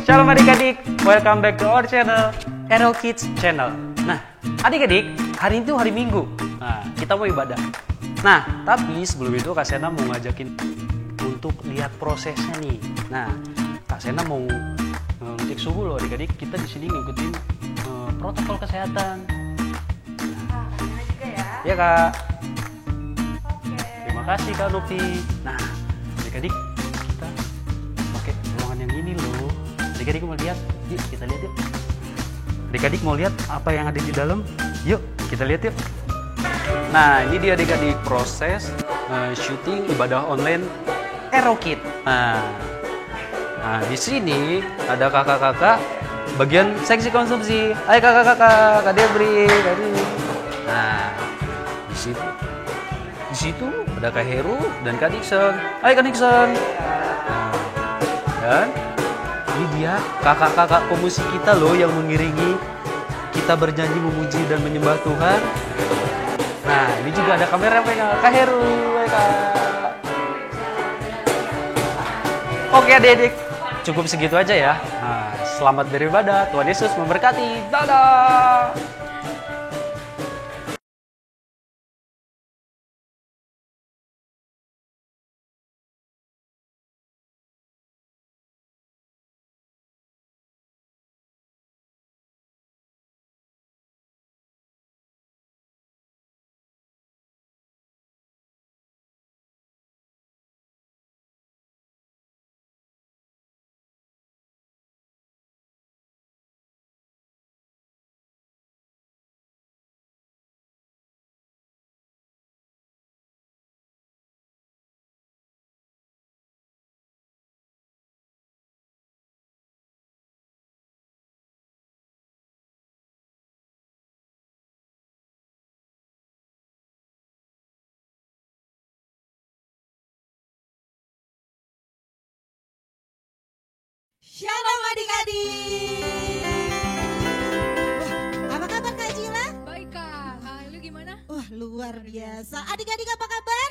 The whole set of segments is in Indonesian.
Shalom adik-adik, welcome back to our channel, Errol Kids Channel. Nah, adik-adik, hari itu hari Minggu. Nah, kita mau ibadah. Nah, tapi sebelum itu Kak Sena mau ngajakin untuk lihat prosesnya nih. Nah, Kak Sena mau ngecek suhu loh adik-adik. Kita di sini ngikutin protokol kesehatan. Benar juga ya. Ya Kak. Oke. Terima kasih Kak Nopi. Nah, adik-adik kita pakai ruangan yang ini loh. Adik-adik mau lihat? Yuk kita lihat yuk. Adik-adik mau lihat apa yang ada di dalam? Yuk kita lihat yuk. Nah ini dia adik-adik proses syuting ibadah online Errol Kids. Nah di sini ada kakak-kakak bagian seksi konsumsi. Hai kakak-kakak, Kak Debri, Kak Dini. Nah di situ ada Kak Heru dan Kak Nixon. Hai Kak Nixon. Nah, dan ini dia kakak-kakak pemusik kita loh yang mengiringi kita bernyanyi memuji dan menyembah Tuhan. Nah ini juga ada kamera pegang Kak Heru. Hai Kak. Oke adik-adik, cukup segitu aja ya. Nah, selamat beribadah, Tuhan Yesus memberkati. Dadah. Shalom adik-adik. Wah, apa kabar Kak Cila? Baik Kak, lu gimana? Wah, luar biasa. Adik-adik apa kabar?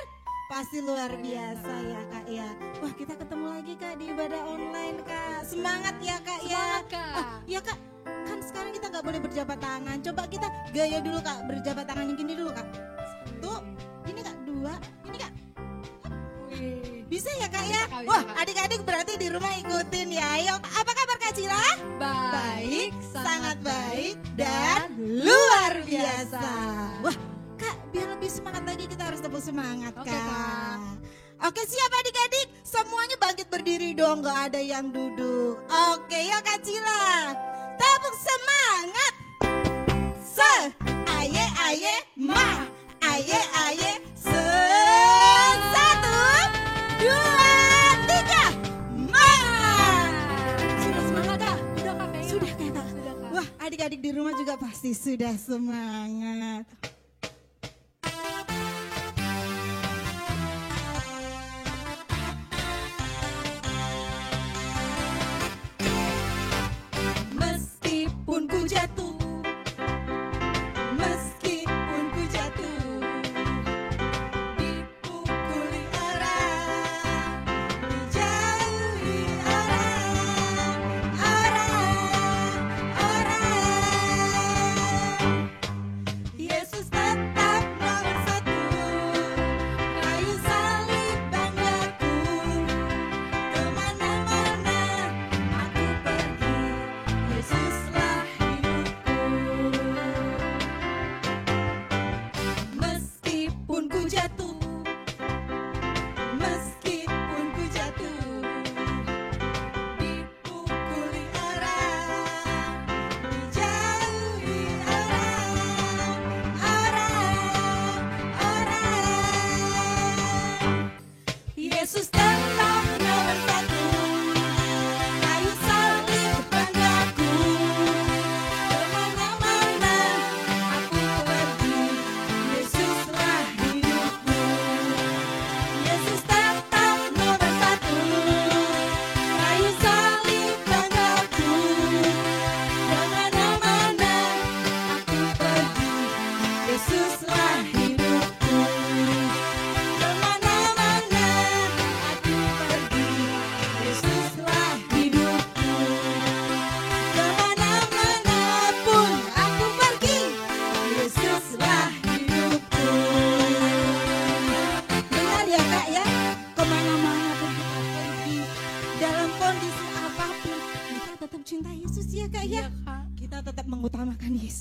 Pasti luar biasa ya Kak ya. Wah, kita ketemu lagi Kak di ibadah online Kak. Semangat ya Kak ya. Semangat Kak. Oh, ya Kak. Kan sekarang kita nggak boleh berjabat tangan. Coba kita gaya dulu Kak, berjabat tangan yang gini dulu Kak. Satu, ini Kak, dua, ini Kak. Wih, Bisa ya Kak Bisa, ya? Kak, bisa, Wah, Kak. adik-adik berarti di rumah ikutin ya. Ayo, apa kabar Kak Cila? baik, Sangat baik dan luar biasa. Wah, Kak, biar lebih semangat lagi kita harus tepuk semangat, Oke, Kak. Kak. Oke, siap adik-adik? Semuanya bangkit berdiri dong, gak ada yang duduk. Oke, yuk Kak Cila. Tepuk semangat. Aye, aye, ma. Aye, aye, satu, dua, tiga, ma. Sudah semangat Kak? Udah Kak kayaknya. Sudah Kak. Sudah Kak. Wah, adik-adik di rumah juga pasti sudah semangat. Meskipun ku jatuh, meskipun ku jatuh, dipukuli orang, dijauhi orang. Yesus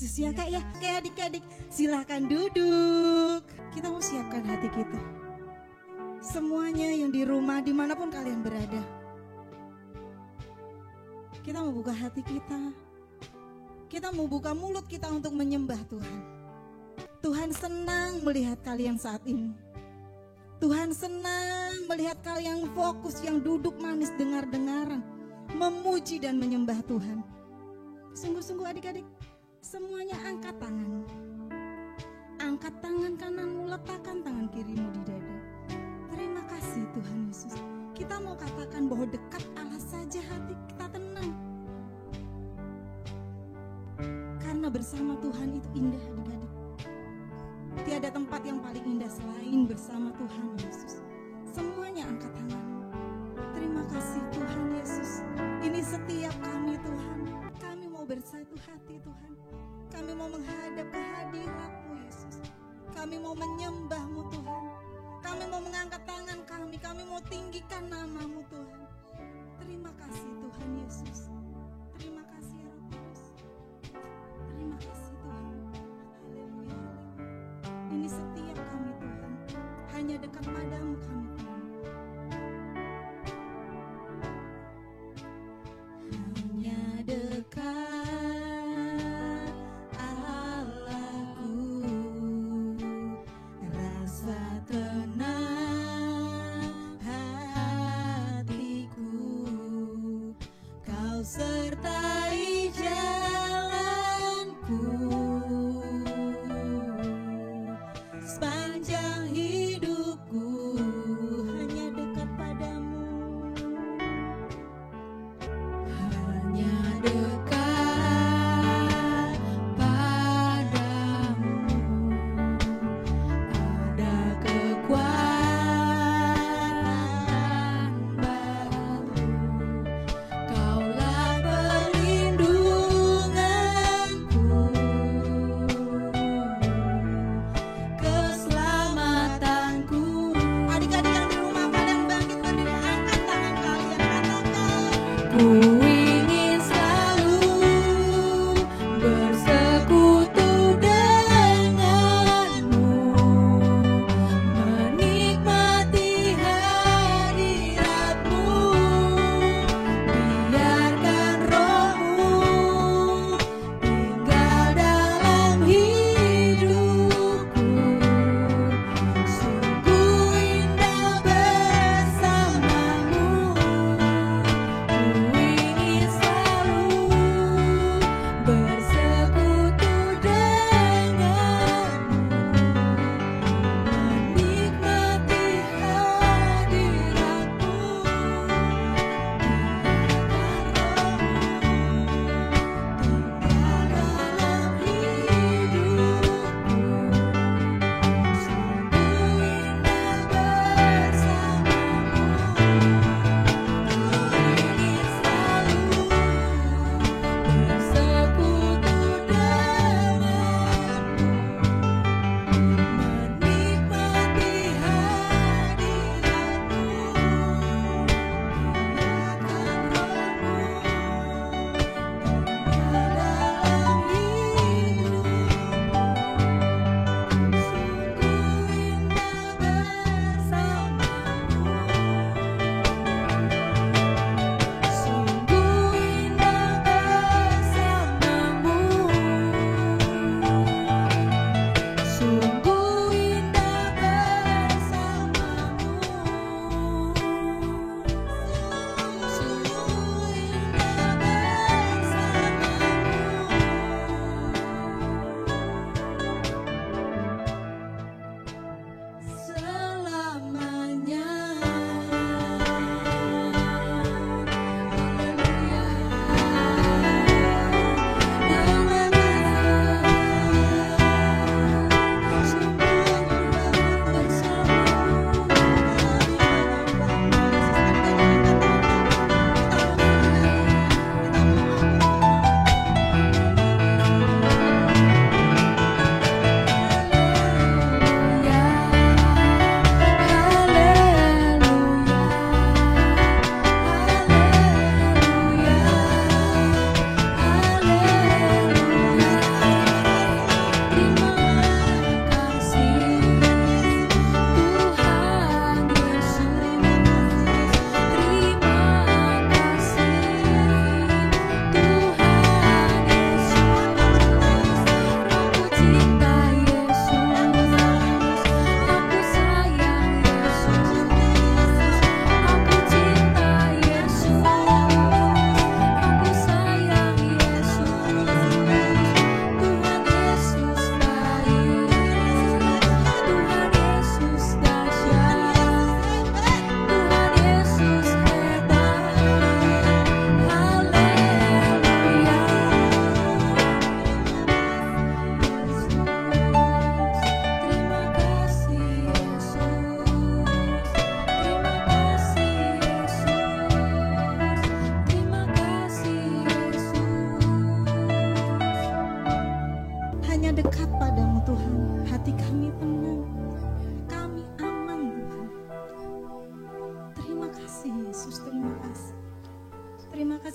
Yesus ya Kak ya. Kayak adik-adik silahkan duduk. Kita mau siapkan hati kita. Semuanya yang di rumah dimanapun kalian berada. Kita mau buka hati kita. Kita mau buka mulut kita untuk menyembah Tuhan. Tuhan senang melihat kalian saat ini. Tuhan senang melihat kalian fokus yang duduk manis dengar-dengaran, memuji dan menyembah Tuhan. Sungguh-sungguh adik-adik, semuanya angkat tanganmu. Angkat tangan kananmu, letakkan tangan kirimu di dada. Terima kasih Tuhan Yesus. Kita mau katakan bahwa dekat Allah saja hati kita tenang. Karena bersama Tuhan itu indah adik-adik. Tiada tempat yang paling indah selain bersama Tuhan Yesus. Semuanya angkat tangan. Terima kasih Tuhan Yesus. Ini setiap kami Tuhan. Kami mau bersatu hati Tuhan. Kami mau menghadap ke hadirat-Mu Yesus. Kami mau menyembah-Mu Tuhan. Kami mau mengangkat tangan kami. Kami mau tinggikan nama-Mu Tuhan. Terima kasih Tuhan Yesus. Terima kasih ya Roh Kudus. Terima kasih Tuhan. Haleluya. Ini setiap kami Tuhan. Hanya dekat padamu kami Tuhan. Hanya dekat Allahku, rasa tenang hatiku, Kau sertai jalanku sepanjang hidupku. Hanya dekat padamu, hanya dekat padamu, ada kekuatan baru. Kaulah perlindunganku, keselamatan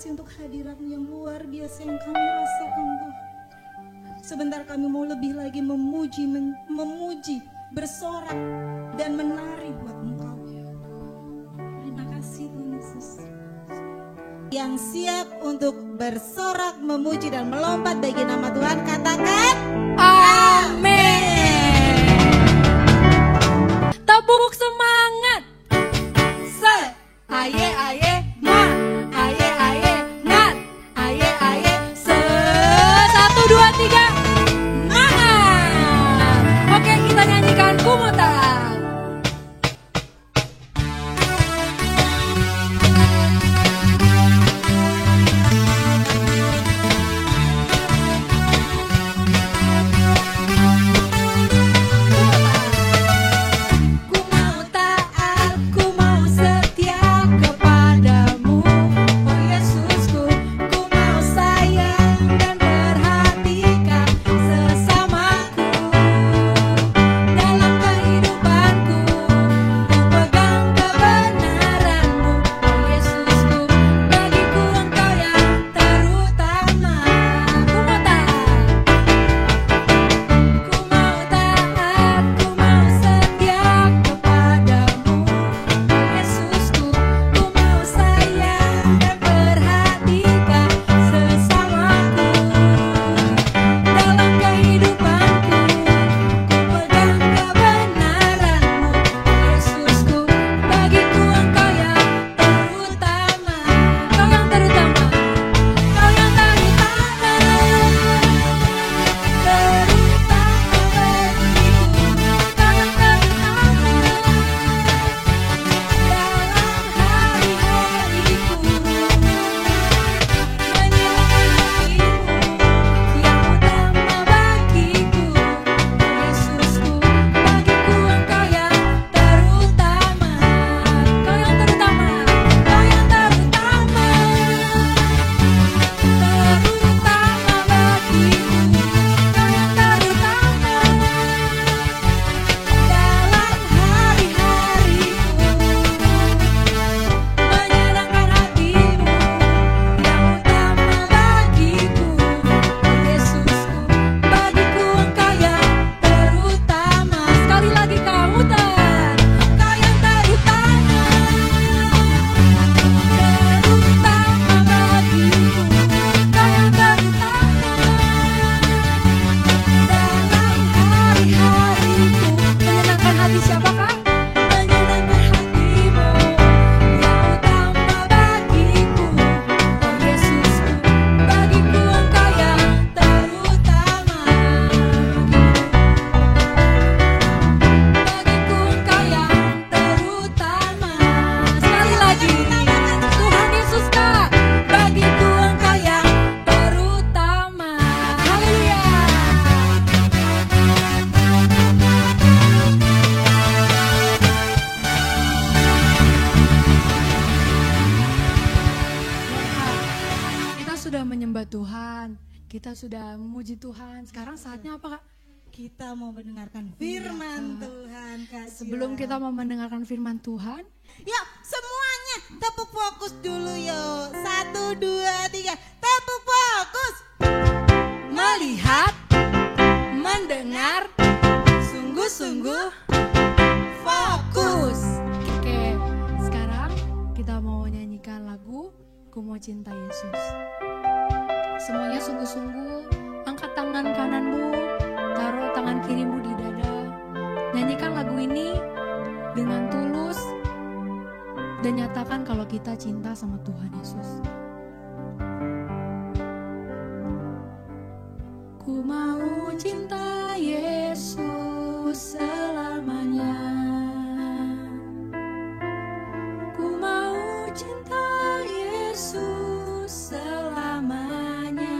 kasih untuk hadirat-Mu yang luar biasa yang kami rasakan Tuhan. Sebentar kami mau lebih lagi memuji, bersorak dan menari buat Engkau. Terima kasih Tuhan Yesus. Yang siap untuk bersorak, memuji dan melompat bagi nama Tuhan, katakan Amin. Tepuk semangat. Aye aye mat, aye aye nat, aye aye se. 1 2 3 semangat. Oke, kita nyanyikan Kumutang. Kita sudah memuji Tuhan. Sekarang saatnya apa, Kak? Kita mau mendengarkan firman Tuhan, Kak. Sebelum kita mau mendengarkan firman Tuhan, yuk semuanya tepuk fokus dulu yuk. 1, 2, 3, tepuk fokus. melihat, mendengar, sungguh-sungguh fokus. Oke, sekarang kita mau nyanyikan lagu Ku Mau Cinta Yesus. Semuanya sungguh-sungguh, angkat tangan kananmu, taruh tangan kirimu di dada. Nyanyikan lagu ini dengan tulus dan nyatakan kalau kita cinta sama Tuhan Yesus. Ku mau cinta Yesus selamanya. Ku mau cinta Yesus selamanya.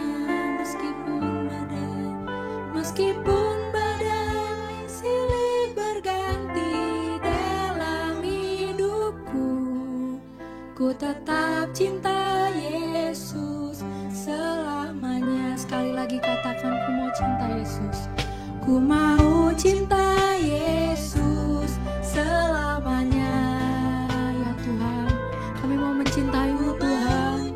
Meskipun badai silih berganti dalam hidupku, ku tetap cinta Yesus selamanya. Sekali lagi katakan, ku mau cinta Yesus. Ku mau cinta Yesus selamanya. Ya Tuhan, kami mau mencintai-Mu Tuhan.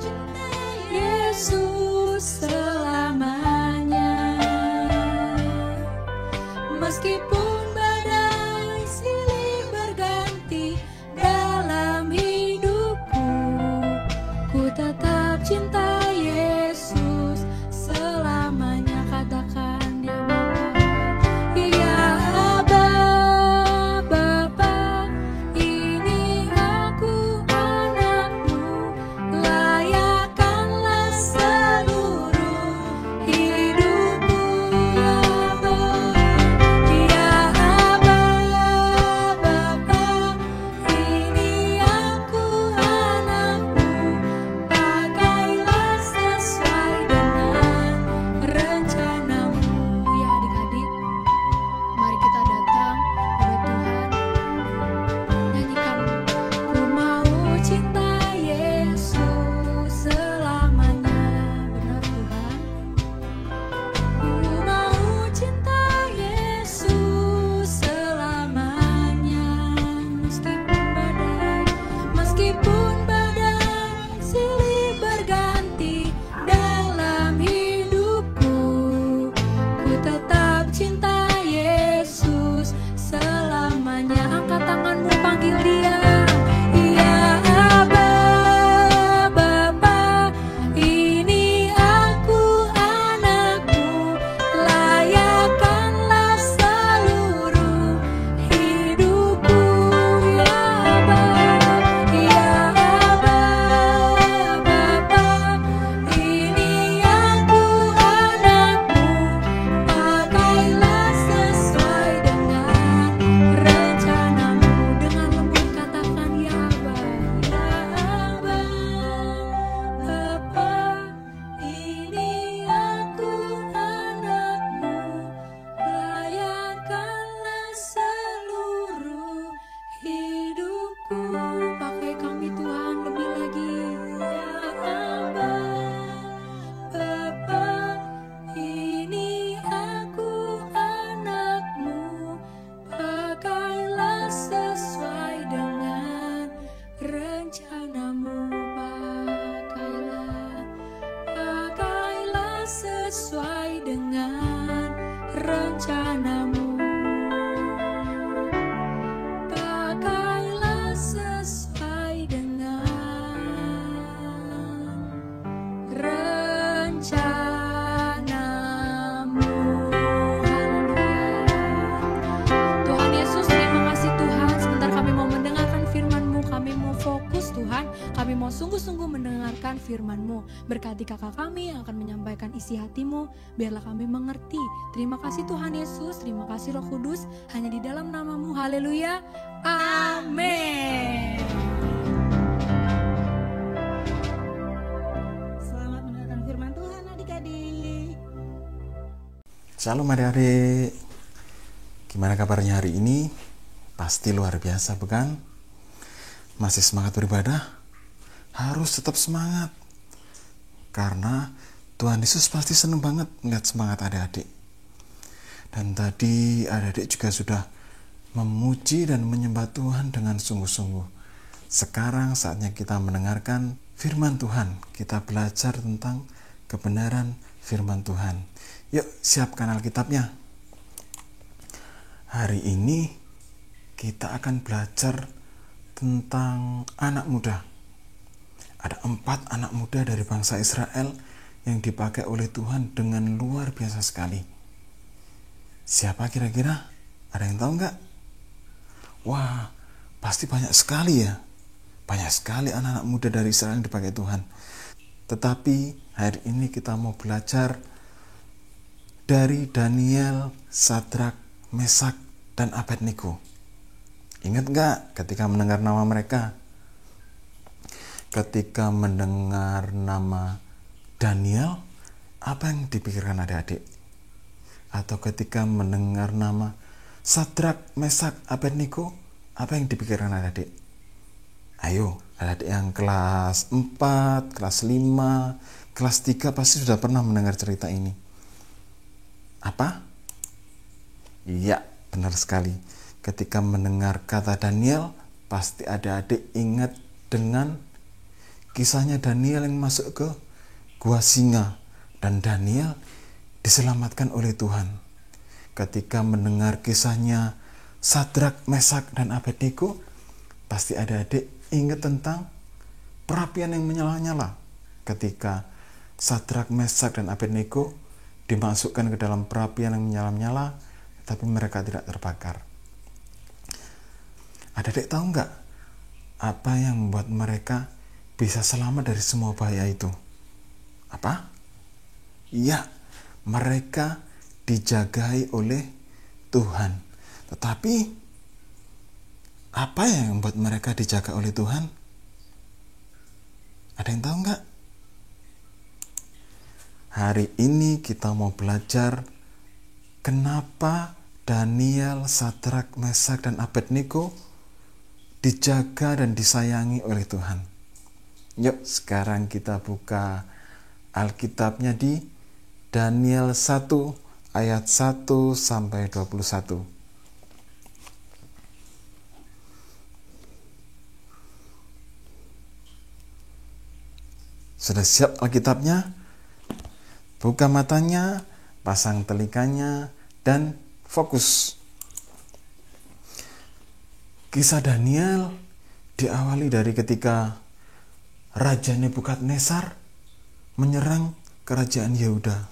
firman-Mu. Berkati kakak kami yang akan menyampaikan isi hati-Mu, biarlah kami mengerti. Terima kasih Tuhan Yesus, terima kasih Roh Kudus, hanya di dalam nama-Mu. Haleluya. Amin. Selamat mendengarkan firman Tuhan adik-adik. Shalom adik-adik. Gimana kabarnya hari ini? Pasti luar biasa bukan? Masih semangat beribadah? Harus tetap semangat. Karena Tuhan Yesus pasti senang banget melihat semangat adik-adik. Dan tadi adik-adik juga sudah memuji dan menyembah Tuhan dengan sungguh-sungguh. Sekarang saatnya kita mendengarkan firman Tuhan. Kita belajar tentang kebenaran firman Tuhan. Yuk, siapkan Alkitabnya. Hari ini kita akan belajar tentang anak muda. Ada 4 anak muda dari bangsa Israel yang dipakai oleh Tuhan dengan luar biasa sekali. Siapa kira-kira? Ada yang tahu nggak? Wah, pasti banyak sekali ya. Banyak sekali anak-anak muda dari Israel yang dipakai Tuhan. Tetapi hari ini kita mau belajar dari Daniel, Sadrak, Mesak, dan Abednego. Ingat nggak ketika mendengar nama mereka? Ketika mendengar nama Daniel, apa yang dipikirkan adik-adik? Atau ketika mendengar nama Sadrak, Mesak, Abednego, apa yang dipikirkan adik-adik? Ayo, adik-adik yang kelas 4, kelas 5, kelas 3 pasti sudah pernah mendengar cerita ini. Apa? Iya, benar sekali. Ketika mendengar kata Daniel, pasti adik-adik ingat dengan kisahnya Daniel yang masuk ke gua singa. Dan Daniel diselamatkan oleh Tuhan. Ketika mendengar kisahnya Sadrak, Mesak, dan Abednego, pasti adik-adik ingat tentang perapian yang menyala-nyala. Ketika Sadrak, Mesak, dan Abednego dimasukkan ke dalam perapian yang menyala-nyala, tapi mereka tidak terbakar. Adik-adik tahu nggak apa yang membuat mereka bisa selamat dari semua bahaya itu? Apa? Iya, mereka dijagai oleh Tuhan. Tetapi apa yang membuat mereka dijaga oleh Tuhan? Ada yang tahu nggak? Hari ini kita mau belajar kenapa Daniel, Sadrak, Mesak, dan Abednego dijaga dan disayangi oleh Tuhan. Yuk, sekarang kita buka Alkitabnya di Daniel 1 ayat 1 sampai 21. Sudah siap Alkitabnya? Buka matanya, pasang telinganya, dan fokus. Kisah Daniel diawali dari ketika Raja Nebukadnezar menyerang kerajaan Yehuda.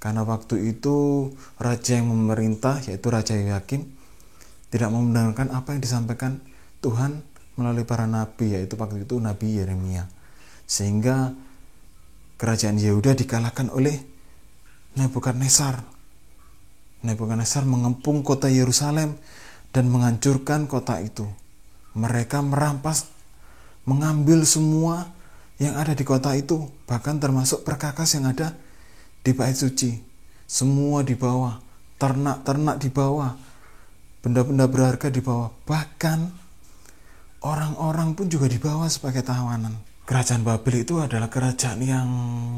Karena waktu itu raja yang memerintah, yaitu Raja Yoyakim, tidak mau mendengarkan apa yang disampaikan Tuhan melalui para nabi, yaitu waktu itu Nabi Yeremia. Sehingga kerajaan Yehuda dikalahkan oleh Nebukadnezar. Nebukadnezar mengepung kota Yerusalem dan menghancurkan kota itu. Mereka merampas, mengambil semua yang ada di kota itu, bahkan termasuk perkakas yang ada di bait suci. Semua dibawa, ternak-ternak dibawa, benda-benda berharga dibawa, bahkan orang-orang pun juga dibawa sebagai tawanan. Kerajaan Babel itu adalah kerajaan yang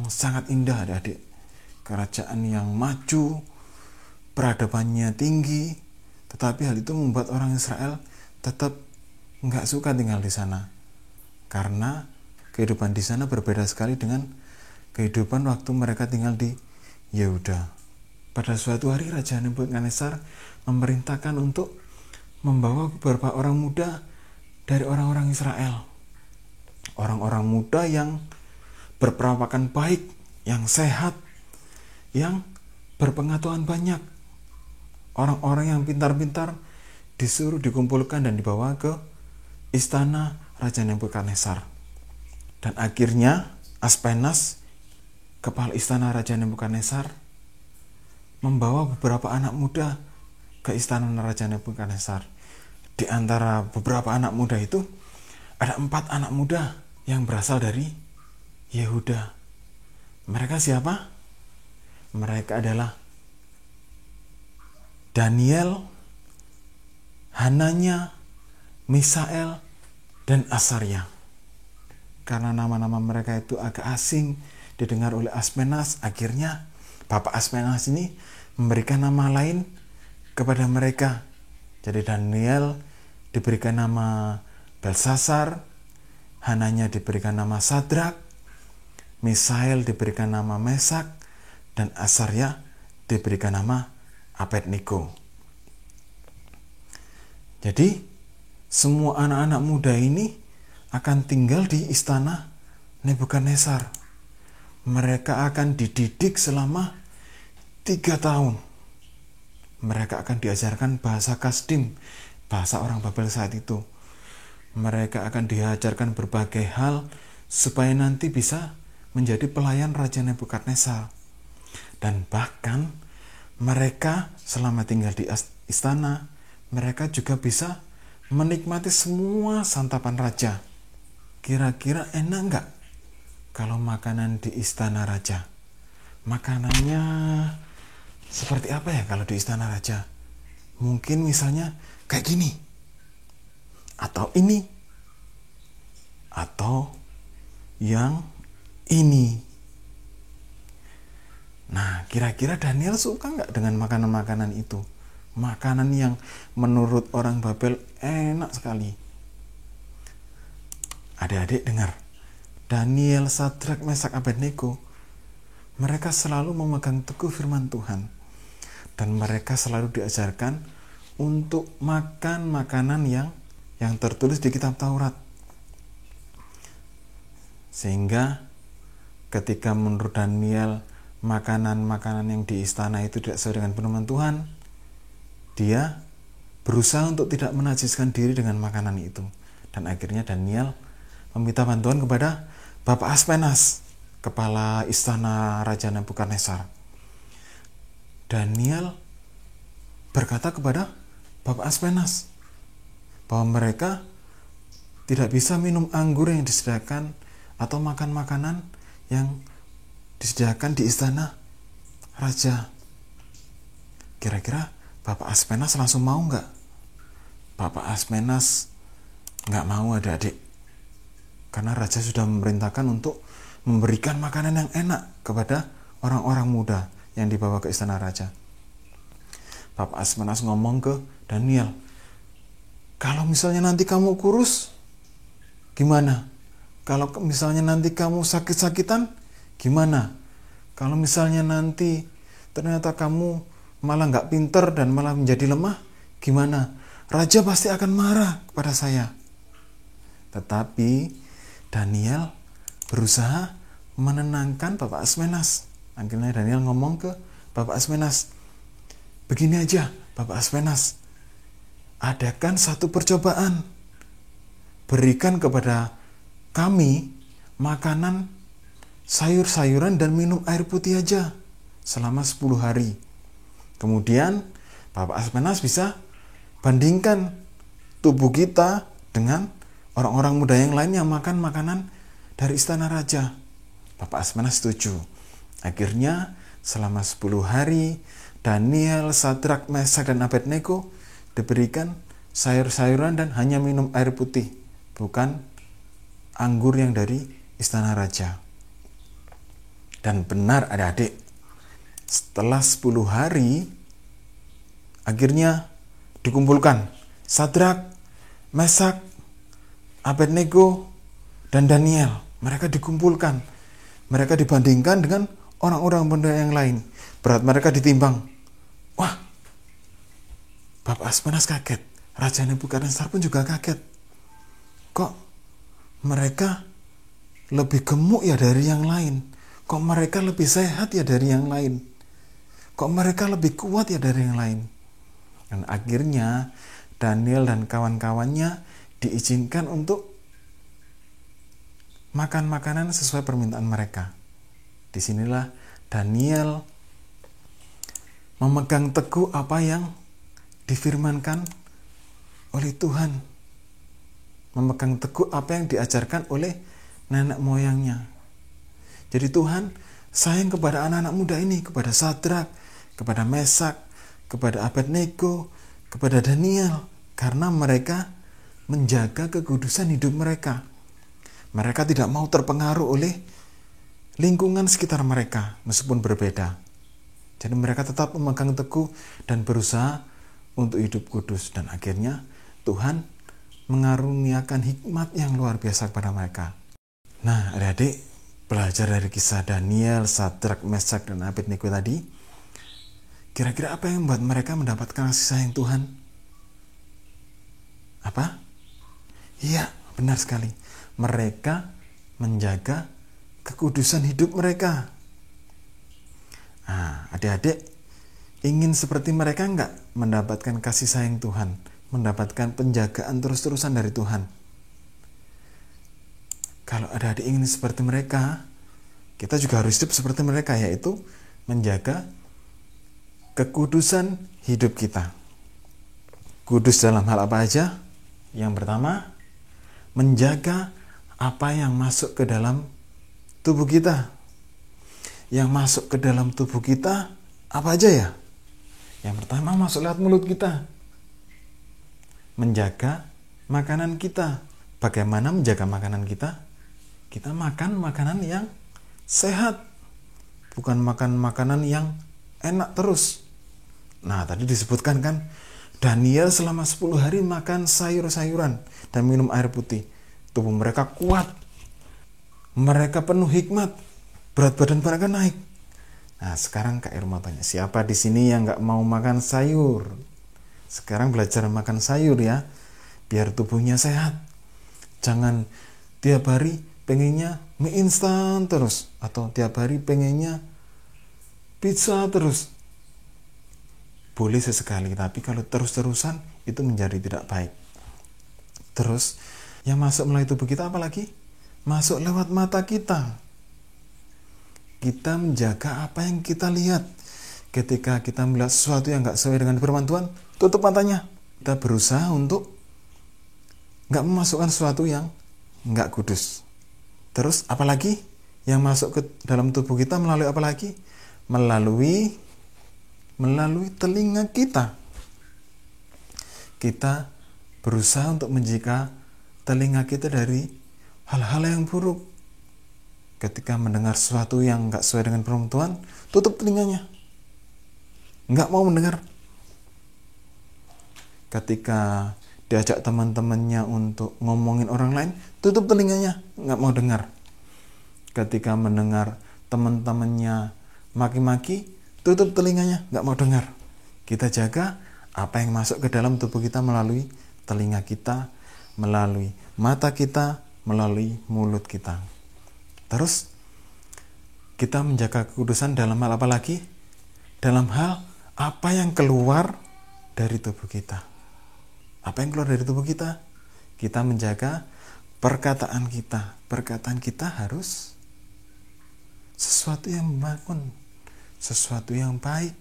sangat indah, adik-adik. Kerajaan yang maju, peradabannya tinggi, tetapi hal itu membuat orang Israel tetap nggak suka tinggal di sana. Karena kehidupan di sana berbeda sekali dengan kehidupan waktu mereka tinggal di Yehuda. Pada suatu hari Raja Nebukadnezar memerintahkan untuk membawa beberapa orang muda dari orang-orang Israel. Orang-orang muda yang berperawakan baik, yang sehat, yang berpengetahuan banyak. Orang-orang yang pintar-pintar disuruh dikumpulkan dan dibawa ke istana Raja Nebukadnezar. Dan akhirnya Aspenas, kepala istana Raja Nebukadnezar, membawa beberapa anak muda ke istana Raja Nebukadnezar. Di antara beberapa anak muda itu, ada 4 anak muda yang berasal dari Yehuda. Mereka siapa? Mereka adalah Daniel, Hananya, Misael, dan Asaria. Karena nama-nama mereka itu agak asing didengar oleh Aspenas, akhirnya Bapak Aspenas ini memberikan nama lain kepada mereka. Jadi Daniel diberikan nama Belsasar, Hananya diberikan nama Sadrak, Misael diberikan nama Mesak, dan Asaria diberikan nama Abednego. Jadi semua anak-anak muda ini akan tinggal di istana Nebukadnezar. Mereka akan dididik selama 3 tahun. Mereka akan diajarkan bahasa Kasdim, bahasa orang Babel saat itu. Mereka akan diajarkan berbagai hal supaya nanti bisa menjadi pelayan Raja Nebukadnezar. Dan bahkan mereka selama tinggal di istana, mereka juga bisa menikmati semua santapan raja. Kira-kira enak nggak kalau makanan di istana raja? Makanannya seperti apa ya kalau di istana raja? Mungkin misalnya kayak gini, atau ini, atau yang ini. Nah, kira-kira Daniel suka nggak dengan makanan-makanan itu? Makanan yang menurut orang Babel enak sekali. Adik-adik dengar, Daniel, Sadrak, Mesak, Abednego, mereka selalu memegang teguh firman Tuhan. Dan mereka selalu diajarkan untuk makan makanan yang tertulis di kitab Taurat. Sehingga ketika menurut Daniel makanan-makanan yang di istana itu tidak sesuai dengan firman Tuhan, dia berusaha untuk tidak menajiskan diri dengan makanan itu. Dan akhirnya Daniel meminta bantuan kepada Bapak Aspenas, kepala istana Raja Nebukadnezar. Daniel berkata kepada Bapak Aspenas bahwa mereka tidak bisa minum anggur yang disediakan atau makan makanan yang disediakan di istana raja. Kira-kira Bapak Aspenas langsung mau nggak? Bapak Aspenas nggak mau, adik-adik. Karena raja sudah memerintahkan untuk memberikan makanan yang enak kepada orang-orang muda yang dibawa ke istana raja. Bapak Aspenas ngomong ke Daniel, kalau misalnya nanti kamu kurus, gimana? Kalau misalnya nanti kamu sakit-sakitan, gimana? Kalau misalnya nanti ternyata kamu malah nggak pinter dan malah menjadi lemah, gimana? Raja pasti akan marah kepada saya. Tetapi Daniel berusaha menenangkan Bapak Aspenas. Akhirnya Daniel ngomong ke Bapak Aspenas, begini aja Bapak Aspenas, adakan satu percobaan. Berikan kepada kami makanan sayur-sayuran dan minum air putih aja selama 10 hari. Kemudian Bapak Aspenas bisa bandingkan tubuh kita dengan orang-orang muda yang lain yang makan makanan dari istana raja. Bapak Aspenas setuju. Akhirnya selama 10 hari Daniel, Sadrak, Mesak, dan Abednego diberikan sayur-sayuran dan hanya minum air putih, bukan anggur yang dari istana raja. Dan benar adik-adik, setelah 10 hari akhirnya dikumpulkan Sadrak, Mesak, Abednego, dan Daniel. Mereka dikumpulkan. Mereka dibandingkan dengan orang-orang muda yang lain. Berat mereka ditimbang. Wah, Bapak Aspenas kaget. Raja Nebukadnezar pun juga kaget. Kok mereka lebih gemuk ya dari yang lain? Kok mereka lebih sehat ya dari yang lain? Kok mereka lebih kuat ya dari yang lain? Dan akhirnya Daniel dan kawan-kawannya diizinkan untuk makan makanan sesuai permintaan mereka. Disinilah Daniel memegang teguh apa yang difirmankan oleh Tuhan, memegang teguh apa yang diajarkan oleh nenek moyangnya. Jadi Tuhan sayang kepada anak-anak muda ini, kepada Sadrak, kepada Mesak, kepada Abednego, kepada Daniel, karena mereka menjaga kekudusan hidup mereka. Mereka tidak mau terpengaruh oleh lingkungan sekitar mereka, meskipun berbeda. Jadi mereka tetap memegang teguh dan berusaha untuk hidup kudus. Dan akhirnya Tuhan mengaruniakan hikmat yang luar biasa kepada mereka. Nah, adik-adik, belajar dari kisah Daniel, Sadrak, Mesak, dan Abednego tadi, kira-kira apa yang membuat mereka mendapatkan kasih sayang Tuhan? Apa? Iya, benar sekali. Mereka menjaga kekudusan hidup mereka. Nah, adik-adik ingin seperti mereka enggak mendapatkan kasih sayang Tuhan, mendapatkan penjagaan terus-terusan dari Tuhan? Kalau adik-adik ingin seperti mereka, kita juga harus hidup seperti mereka, yaitu menjaga kekudusan hidup kita. Kudus dalam hal apa aja? Yang pertama, menjaga apa yang masuk ke dalam tubuh kita. Yang masuk ke dalam tubuh kita apa aja ya? Yang pertama, masuk lewat mulut kita. Menjaga makanan kita. Bagaimana menjaga makanan kita? Kita makan makanan yang sehat, bukan makan makanan yang enak terus. Nah, tadi disebutkan kan, Daniel selama 10 hari makan sayur-sayuran dan minum air putih. Tubuh mereka kuat, mereka penuh hikmat, berat badan mereka naik. Nah, sekarang Kak Irma tanya, siapa di sini yang gak mau makan sayur? Sekarang belajar makan sayur ya, biar tubuhnya sehat. Jangan tiap hari pengennya mie instan terus, atau tiap hari pengennya pizza terus. Boleh sesekali, tapi kalau terus-terusan itu menjadi tidak baik. Terus yang masuk melalui tubuh kita apa lagi? Masuk lewat mata kita. Kita menjaga apa yang kita lihat. Ketika kita melihat sesuatu yang gak sesuai dengan firman Tuhan, tutup matanya. Kita berusaha untuk gak memasukkan sesuatu yang gak kudus. Terus apalagi yang masuk ke dalam tubuh kita melalui apa lagi? Melalui telinga kita. Kita berusaha untuk menjaga telinga kita dari hal-hal yang buruk. Ketika mendengar sesuatu yang gak sesuai dengan firman Tuhan, tutup telinganya. Gak mau mendengar. Ketika diajak teman-temannya untuk ngomongin orang lain, tutup telinganya, gak mau dengar. Ketika mendengar teman-temannya maki-maki, tutup telinganya, gak mau dengar. Kita jaga apa yang masuk ke dalam tubuh kita melalui telinga kita, melalui mata kita, melalui mulut kita. Terus kita menjaga kekudusan dalam hal apa lagi? Dalam hal apa yang keluar dari tubuh kita. Apa yang keluar dari tubuh kita? Kita menjaga perkataan kita. Perkataan kita harus sesuatu yang membangun, sesuatu yang baik.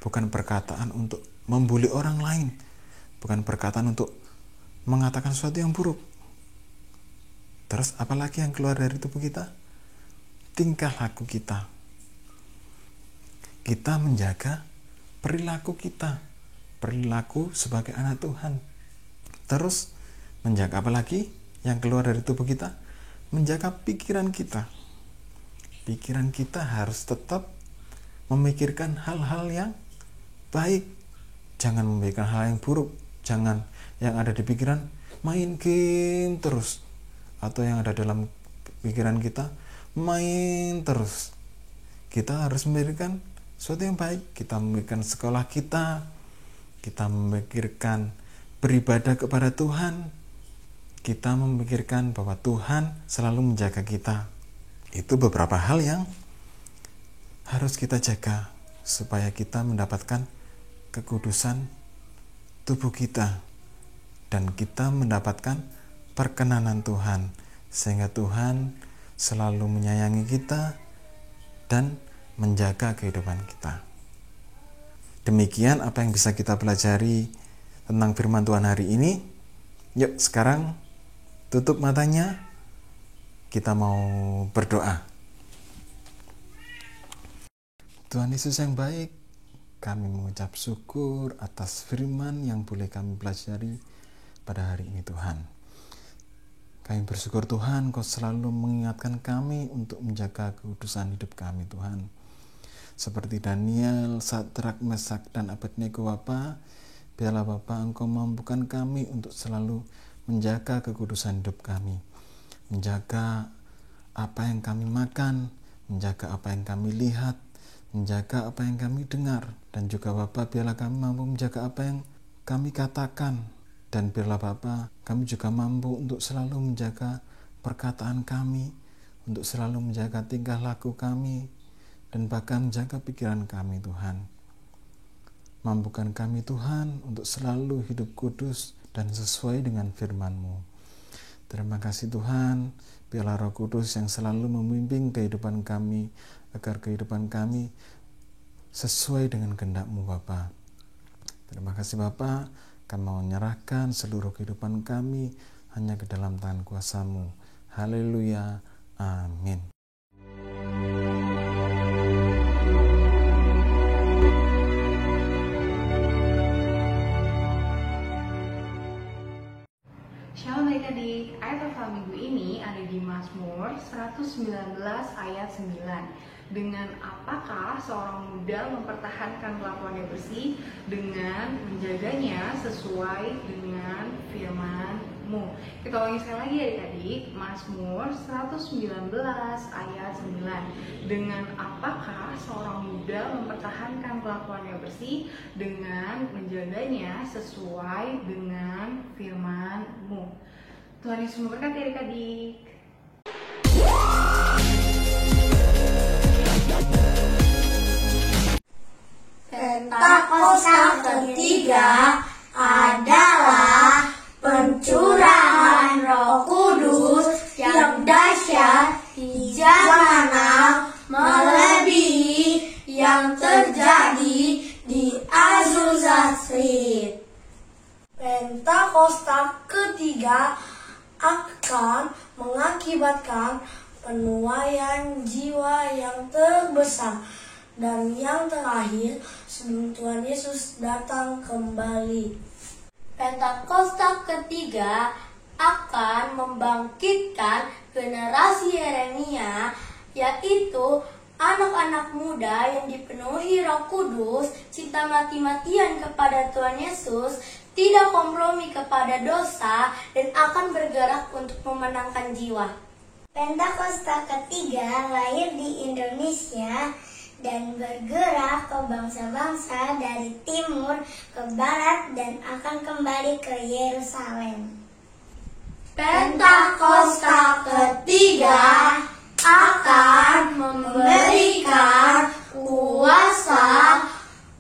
Bukan perkataan untuk membuli orang lain, bukan perkataan untuk mengatakan sesuatu yang buruk. Terus apalagi yang keluar dari tubuh kita? Tingkah laku kita. Kita menjaga perilaku kita, perilaku sebagai anak Tuhan. Terus menjaga apa lagi yang keluar dari tubuh kita? Menjaga pikiran kita. Pikiran kita harus tetap memikirkan hal-hal yang baik. Jangan memikirkan hal yang buruk. Jangan yang ada di pikiran main game terus, atau yang ada dalam pikiran kita main terus. Kita harus memikirkan sesuatu yang baik. Kita memikirkan sekolah kita memikirkan beribadah kepada Tuhan, kita memikirkan bahwa Tuhan selalu menjaga kita. Itu beberapa hal yang harus kita jaga supaya kita mendapatkan kekudusan tubuh kita dan kita mendapatkan perkenanan Tuhan. sehingga Tuhan selalu menyayangi kita dan menjaga kehidupan kita. Demikian apa yang bisa kita pelajari tentang firman Tuhan hari ini. Yuk sekarang tutup matanya, kita mau berdoa. Tuhan Yesus yang baik, kami mengucap syukur atas firman yang boleh kami pelajari pada hari ini Tuhan. Kami bersyukur Tuhan, Kau selalu mengingatkan kami untuk menjaga kekudusan hidup kami Tuhan. Seperti Daniel, Sadrak, Mesak, dan Abednego Bapa, biarlah Bapa Engkau mampukan kami untuk selalu menjaga kekudusan hidup kami. Menjaga apa yang kami makan, menjaga apa yang kami lihat, menjaga apa yang kami dengar. Dan juga Bapa, biarlah kami mampu menjaga apa yang kami katakan. Dan biarlah Bapa, kami juga mampu untuk selalu menjaga perkataan kami, untuk selalu menjaga tingkah laku kami, dan bahkan menjaga pikiran kami Tuhan. Mampukan kami Tuhan untuk selalu hidup kudus dan sesuai dengan firman-Mu. Terima kasih Tuhan, biarlah Roh Kudus yang selalu membimbing kehidupan kami, agar kehidupan kami sesuai dengan kehendak-Mu Bapa. Terima kasih Bapa, kami mau menyerahkan seluruh kehidupan kami hanya ke dalam tangan kuasa-Mu. Haleluya, amin. Shalom adik-adik, ayat hafal minggu ini ada di Mazmur 119 ayat 9. Dengan apakah seorang muda mempertahankan kelakuannya bersih? Dengan menjaganya sesuai dengan firman-Mu. Kita ulangi sekali lagi adik-adik, Mazmur 119 ayat 9. Dengan apakah seorang muda mempertahankan kelakuannya bersih? Dengan menjaganya sesuai dengan firman-Mu. Tuhan Yesus memberkati adik-adik. Pentakosta ketiga adalah pencurahan Roh Kudus yang dahsyat di zaman now, melebihi yang terjadi di Azusa Street. Pentakosta ketiga akan mengakibatkan penuaian jiwa yang terbesar dan yang terakhir sebelum Tuhan Yesus datang kembali. Pentakosta ketiga akan membangkitkan generasi Yeremia, yaitu anak-anak muda yang dipenuhi Roh Kudus, cinta mati-matian kepada Tuhan Yesus, tidak kompromi kepada dosa, dan akan bergerak untuk memenangkan jiwa. Pentakosta ketiga lahir di Indonesia dan bergerak ke bangsa-bangsa dari timur ke barat dan akan kembali ke Yerusalem. Pentakosta ketiga akan memberikan kuasa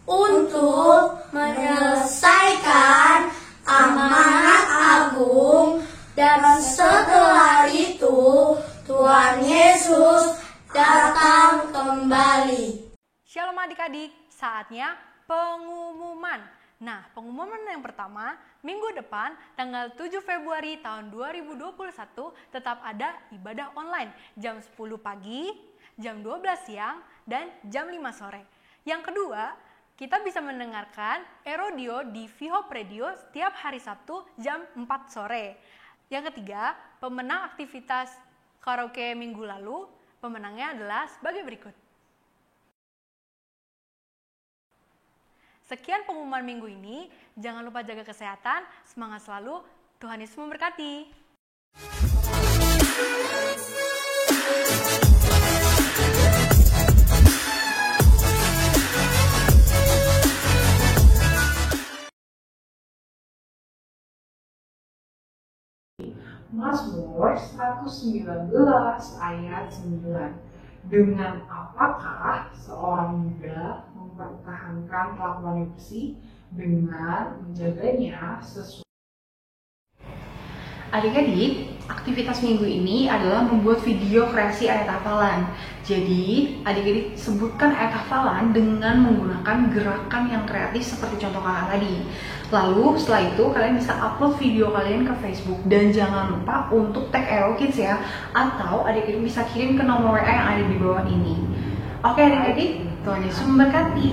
untuk menyelesaikan amanat agung, dan setelah itu Tuhan Yesus datang kembali. Shalom adik-adik, saatnya pengumuman. Nah, pengumuman yang pertama, minggu depan tanggal 7 Februari tahun 2021 tetap ada ibadah online jam 10 pagi, jam 12 siang, dan jam 5 sore. Yang kedua, kita bisa mendengarkan e-radio di Vihop Radio setiap hari Sabtu jam 4 sore. Yang ketiga, pemenang aktivitas karaoke minggu lalu, pemenangnya adalah sebagai berikut. Sekian pengumuman minggu ini, jangan lupa jaga kesehatan, semangat selalu, Tuhan Yesus memberkati. Mazmur 119 ayat 9. Dengan apakah seorang muda mempertahankan kelakuannya bersih? Dengan menjaganya sesuai. Adik-adik, aktivitas minggu ini adalah membuat video kreasi ayat hafalan. Jadi, adik-adik sebutkan ayat hafalan dengan menggunakan gerakan yang kreatif seperti contoh kakak tadi. Lalu setelah itu kalian bisa upload video kalian ke Facebook. Dan jangan lupa untuk tag Aero Kids ya. Atau adik-adik bisa kirim ke nomor WA yang ada di bawah ini. Oke adik-adik, Tuhan Yesus memberkati.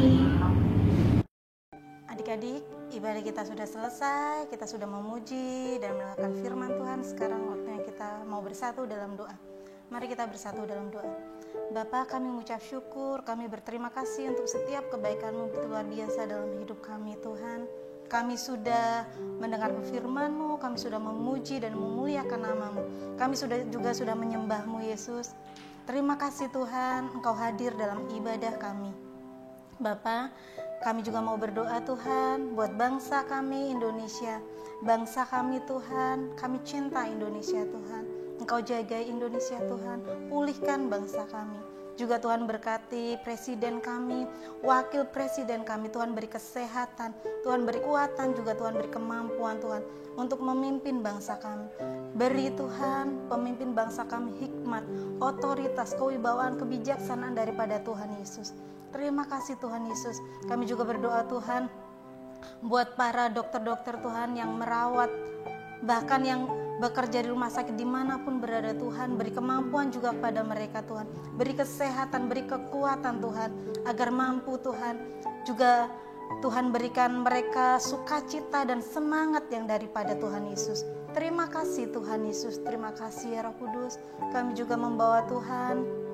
Adik-adik, ibadah kita sudah selesai, kita sudah memuji dan mendengarkan firman Tuhan. Sekarang waktunya kita mau bersatu dalam doa. Mari kita bersatu dalam doa. Bapa, kami mengucap syukur, kami berterima kasih untuk setiap kebaikan-Mu begitu luar biasa dalam hidup kami Tuhan. Kami sudah mendengar firman-Mu, kami sudah memuji dan memuliakan nama-Mu. Kami juga sudah menyembah-Mu Yesus. Terima kasih Tuhan, Engkau hadir dalam ibadah kami. Bapa, kami juga mau berdoa Tuhan buat bangsa kami Indonesia. Bangsa kami Tuhan, kami cinta Indonesia Tuhan. Engkau jagai Indonesia Tuhan, pulihkan bangsa kami. Juga Tuhan berkati presiden kami, wakil presiden kami. Tuhan beri kesehatan, Tuhan beri kekuatan, juga Tuhan beri kemampuan Tuhan untuk memimpin bangsa kami. Beri Tuhan pemimpin bangsa kami hikmat, otoritas, kewibawaan, kebijaksanaan daripada Tuhan Yesus. Terima kasih Tuhan Yesus. Kami juga berdoa Tuhan buat para dokter-dokter Tuhan yang merawat, bahkan yang bekerja di rumah sakit dimanapun berada Tuhan. Beri kemampuan juga kepada mereka Tuhan. Beri kesehatan, beri kekuatan Tuhan, agar mampu Tuhan. Juga Tuhan berikan mereka sukacita dan semangat yang daripada Tuhan Yesus. Terima kasih Tuhan Yesus. Terima kasih ya Roh Kudus. Kami juga membawa Tuhan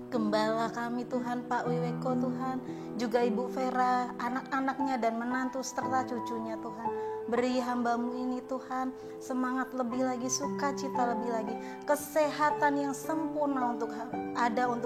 Gembala kami Tuhan, Pak Wiweko Tuhan, juga Ibu Vera, anak-anaknya dan menantu serta cucunya Tuhan. Beri hamba-Mu ini Tuhan semangat lebih lagi, sukacita lebih lagi, kesehatan yang sempurna untuk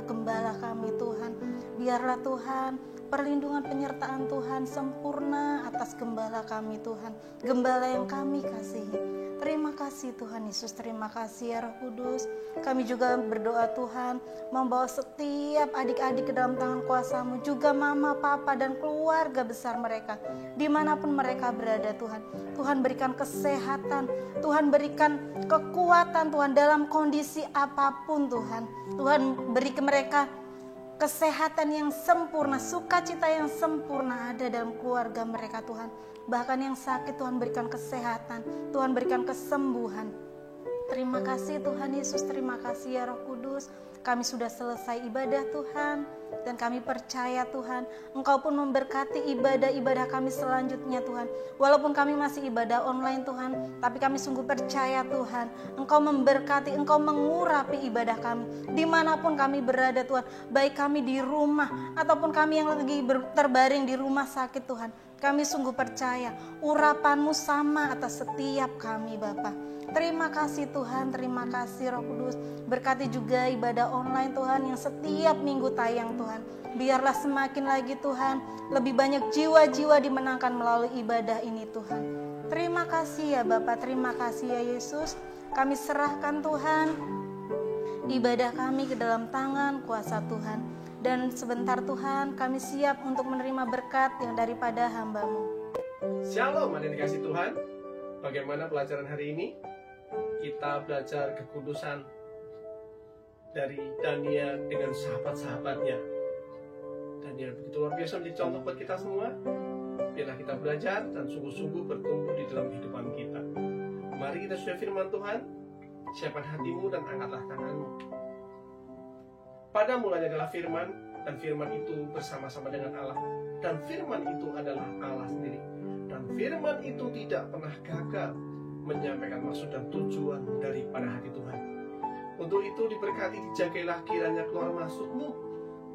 gembala kami Tuhan. Biarlah Tuhan perlindungan penyertaan Tuhan sempurna atas gembala kami Tuhan, gembala yang kami kasihi. Terima kasih Tuhan Yesus, terima kasih ya Roh Kudus. Kami juga berdoa Tuhan membawa setiap adik-adik ke dalam tangan kuasa-Mu, juga mama, papa dan keluarga besar mereka dimanapun mereka berada Tuhan. Tuhan berikan kesehatan, Tuhan berikan kekuatan Tuhan dalam kondisi apapun Tuhan. Tuhan beri ke mereka kesehatan yang sempurna, sukacita yang sempurna ada dalam keluarga mereka Tuhan. Bahkan yang sakit Tuhan berikan kesehatan, Tuhan berikan kesembuhan. Terima kasih Tuhan Yesus, terima kasih ya Roh Kudus. Kami sudah selesai ibadah Tuhan, dan kami percaya Tuhan Engkau pun memberkati ibadah-ibadah kami selanjutnya Tuhan. Walaupun kami masih ibadah online Tuhan, tapi kami sungguh percaya Tuhan Engkau memberkati, Engkau mengurapi ibadah kami dimanapun kami berada Tuhan. Baik kami di rumah ataupun kami yang lagi terbaring di rumah sakit Tuhan, kami sungguh percaya urapan-Mu sama atas setiap kami Bapa. Terima kasih Tuhan, terima kasih Roh Kudus. Berkati juga ibadah online Tuhan yang setiap minggu tayang Tuhan. Biarlah semakin lagi Tuhan, lebih banyak jiwa-jiwa dimenangkan melalui ibadah ini Tuhan. Terima kasih ya Bapa, terima kasih ya Yesus. Kami serahkan Tuhan ibadah kami ke dalam tangan kuasa Tuhan. Dan sebentar Tuhan, kami siap untuk menerima berkat yang daripada hamba-Mu. Shalom adik dikasih Tuhan. Bagaimana pelajaran hari ini? Kita belajar kekudusan dari Daniel dengan sahabat-sahabatnya. Daniel begitu luar biasa menjadi contoh buat kita semua. Biarlah kita belajar dan sungguh-sungguh bertumbuh di dalam kehidupan kita. Mari kita sudah firman Tuhan. Siapkan hatimu dan angkatlah tanganmu. Pada mulanya adalah firman, dan firman itu bersama-sama dengan Allah, dan firman itu adalah Allah sendiri, dan firman itu tidak pernah gagal menyampaikan maksud dan tujuan daripada hati Tuhan. Untuk itu diberkati, dijagailah kiranya keluar masukmu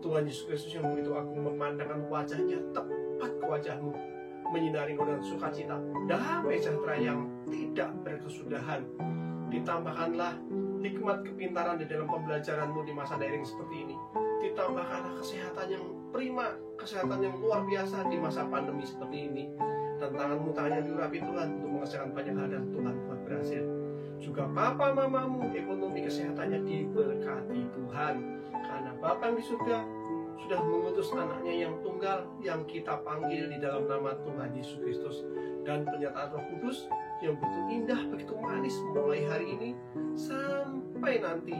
Tuhan Yesus Kristus yang begitu agung, memandangkan wajahnya tepat ke wajahmu, menyinari kau dengan sukacita, damai sejahtera yang tidak berkesudahan. Ditambahkanlah hikmat kepintaran di dalam pembelajaranmu di masa daring seperti ini. Ditambahkanlah kesehatan yang prima, kesehatan yang luar biasa di masa pandemi seperti ini. Dan tanganmu tangannya diurapi Tuhan untuk mengerjakan banyak hal dan Tuhan buat berhasil. Juga papa mamamu ekonomi kesehatannya diberkati Tuhan. Karena Bapa yang di surga sudah mengutus anaknya yang tunggal yang kita panggil di dalam nama Tuhan Yesus Kristus. Dan penyertaan Roh Kudus yang begitu indah, begitu manis mulai hari ini sampai nanti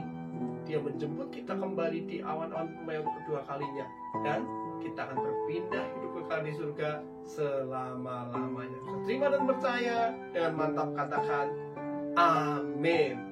Dia menjemput kita kembali di awan-awan yang kedua kalinya, dan kita akan berpindah hidup kekal di surga selama-lamanya. Bisa terima dan percaya dengan mantap, katakan amin.